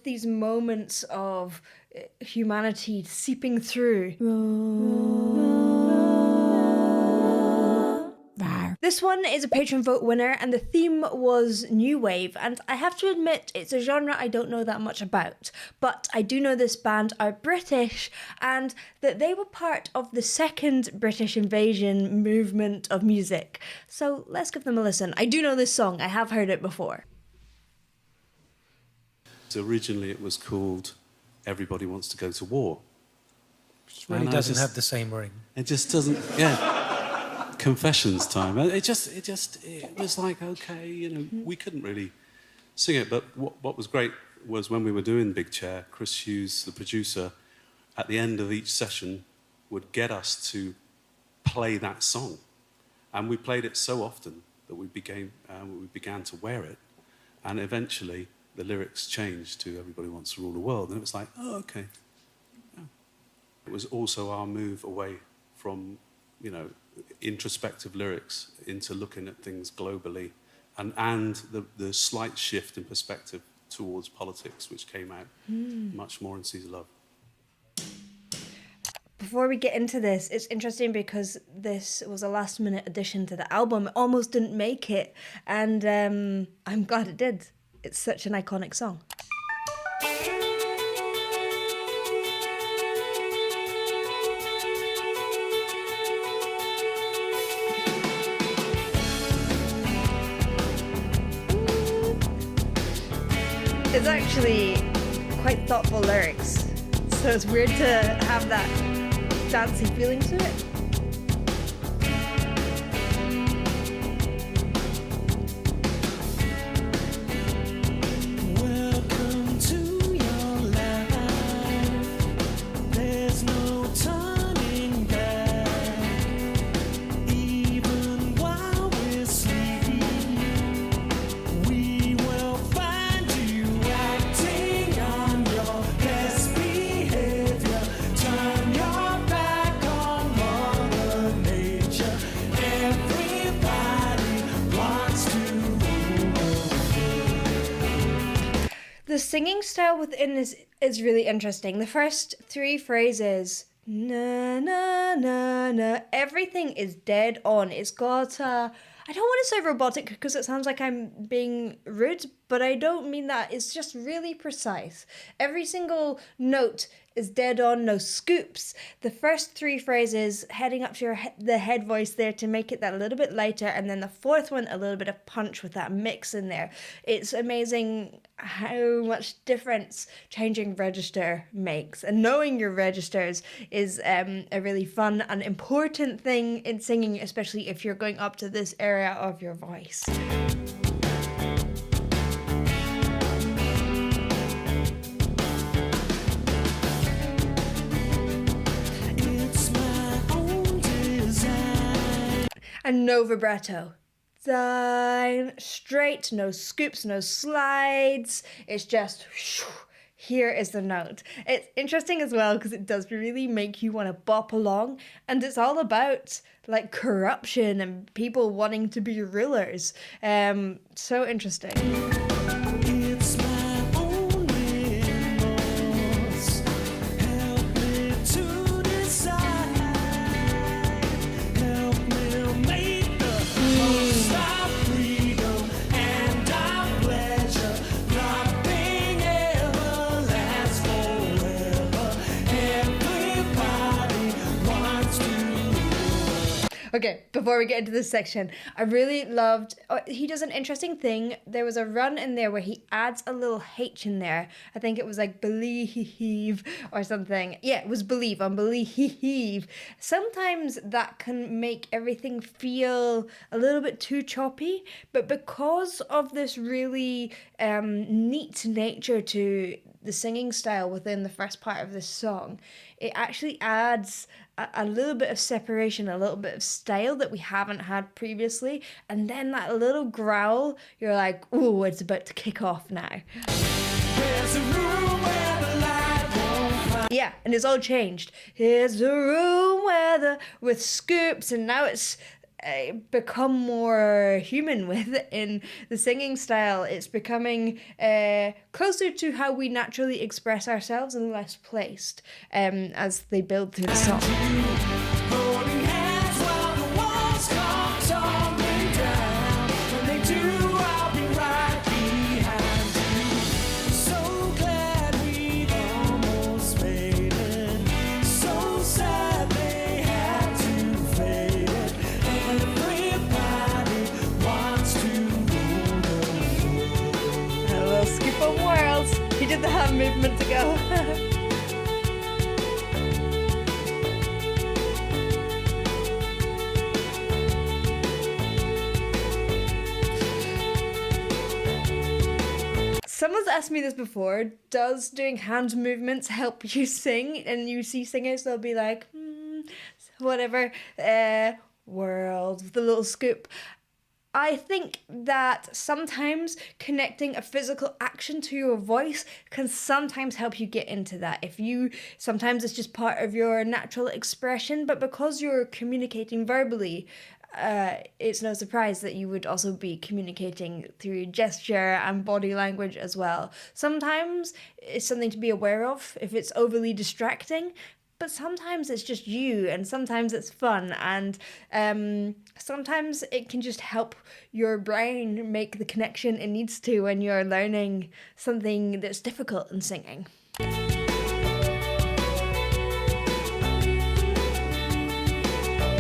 These moments of humanity seeping through. This one is a Patreon vote winner, and the theme was New Wave, and I have to admit it's a genre I don't know that much about, but I do know this band are British, and that they were part of the second British invasion movement of music. So let's give them a listen. I do know this song, I have heard it before. So originally it was called Everybody Wants to Go to War. Which really doesn't have the same ring. It just doesn't, yeah. Confessions time. It was like, okay, you know, we couldn't really sing it. But what was great was when we were doing Big Chair, Chris Hughes, the producer, at the end of each session would get us to play that song. And we played it so often that we began to wear it. And eventually the lyrics changed to Everybody Wants to Rule the World. And it was like, oh, okay. Yeah. It was also our move away from, you know, introspective lyrics into looking at things globally, and the slight shift in perspective towards politics, which came out much more in Seas of Love. Before we get into this, it's interesting because this was a last-minute addition to the album. It almost didn't make it, and I'm glad it did. It's such an iconic song. It's actually quite thoughtful lyrics, so it's weird to have that dancey feeling to it. Welcome to your life. There's no turning back. Even while we're sleeping, we will find you acting on your best behavior. Turn your back on Mother Nature. Everybody wants to The singing style within this is really interesting. The first three phrases, na na na na, everything is dead on. It's got I don't want to say robotic because it sounds like I'm being rude, but I don't mean that. It's just really precise. Every single note is dead on, no scoops. The first three phrases heading up to the head voice there to make it that a little bit lighter, and then the fourth one a little bit of punch with that mix in there. It's amazing how much difference changing register makes, and knowing your registers is a really fun and important thing in singing, especially if you're going up to this area of your voice. And no vibrato. Dine straight, no scoops, no slides. It's just here is the note. It's interesting as well because it does really make you want to bop along, and it's all about like corruption and people wanting to be rulers. So interesting. It's my only remorse. Help me to decide. Help me make the most of freedom and our pleasure. Nothing ever lasts forever. Everybody wants to. Okay, before we get into this section, I really loved, he does an interesting thing. There was a run in there where he adds a little H in there. I think it was like believe or something. Yeah, it was believe on believe. Sometimes that can make everything feel a little bit too choppy, but because of this really neat nature to the singing style within the first part of this song, it actually adds a little bit of separation, a little bit of style that we haven't had previously, and then that little growl, you're like, ooh, it's about to kick off now. There's a room where the light won't find. Yeah, and it's all changed. Here's a room with scoops, and now it's become more human with in the singing style. It's becoming closer to how we naturally express ourselves and less placed as they build through the song. Holding hands while the walls come tumbling down. When they do, I'll be right behind you. So glad we almost made it. So sad they had to fade it. Everybody wants to know. A little skip on worlds. He did the hand movement to go. Someone's asked me this before. Does doing hand movements help you sing? And you see singers, they'll be like, whatever, world, with a little scoop. I think that sometimes connecting a physical action to your voice can sometimes help you get into that. Sometimes it's just part of your natural expression, but because you're communicating verbally, it's no surprise that you would also be communicating through gesture and body language as well. Sometimes it's something to be aware of if it's overly distracting, but sometimes it's just you, and sometimes it's fun, and sometimes it can just help your brain make the connection it needs to when you're learning something that's difficult in singing.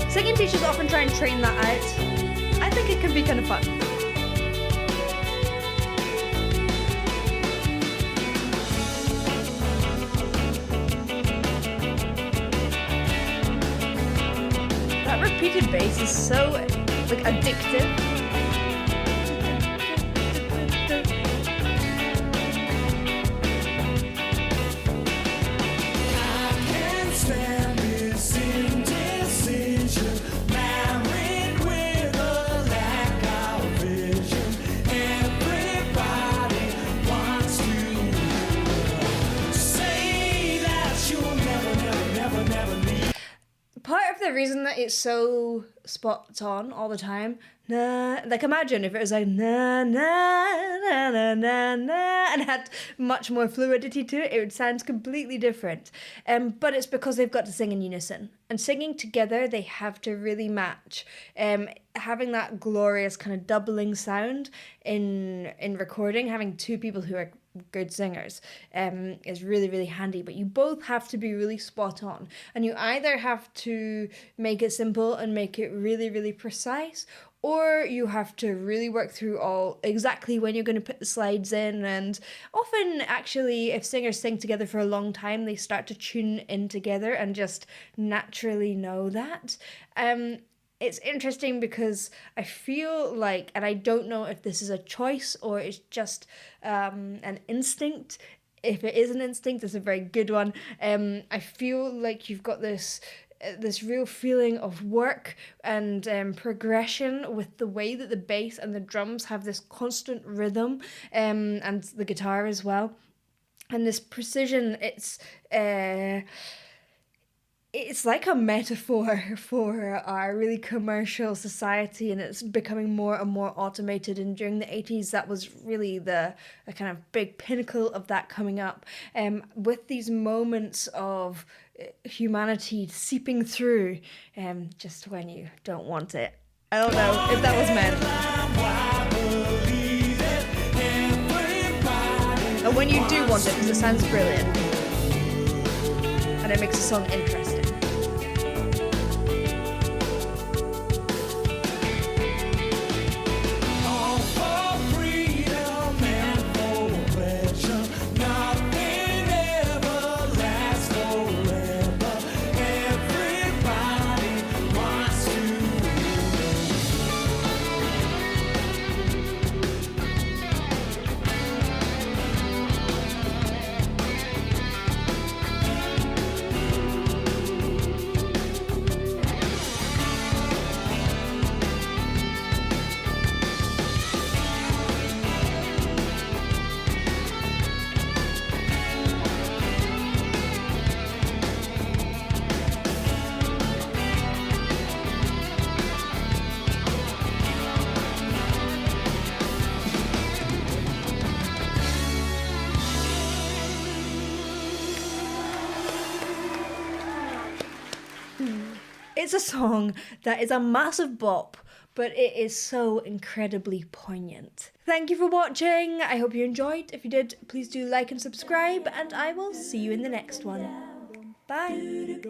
Singing teachers often try and train that out. I think it can be kind of fun. That repeated bass is so addictive. Part of the reason that it's so spot on all the time, imagine if it was like na na na na na na and had much more fluidity to it, it would sound completely different. But it's because they've got to sing in unison, and singing together they have to really match. Having that glorious kind of doubling sound in recording, having two people who are good singers is really, really handy, but you both have to be really spot on, and you either have to make it simple and make it really, really precise, or you have to really work through exactly when you're going to put the slides in. And often, actually, if singers sing together for a long time, they start to tune in together and just naturally know that. It's interesting because I feel like, and I don't know if this is a choice or it's just an instinct. If it is an instinct, it's a very good one. I feel like you've got this real feeling of work and progression with the way that the bass and the drums have this constant rhythm, and the guitar as well. And this precision, it's like a metaphor for our really commercial society, and it's becoming more and more automated. And during the 80s, that was really the kind of big pinnacle of that coming up, with these moments of humanity seeping through, just when you don't want it. I don't know if that was meant. And when you do want it, because it sounds brilliant. And it makes the song interesting. It's a song that is a massive bop, but it is so incredibly poignant. Thank you for watching. I hope you enjoyed. If you did, please do like and subscribe, and I will see you in the next one. Bye.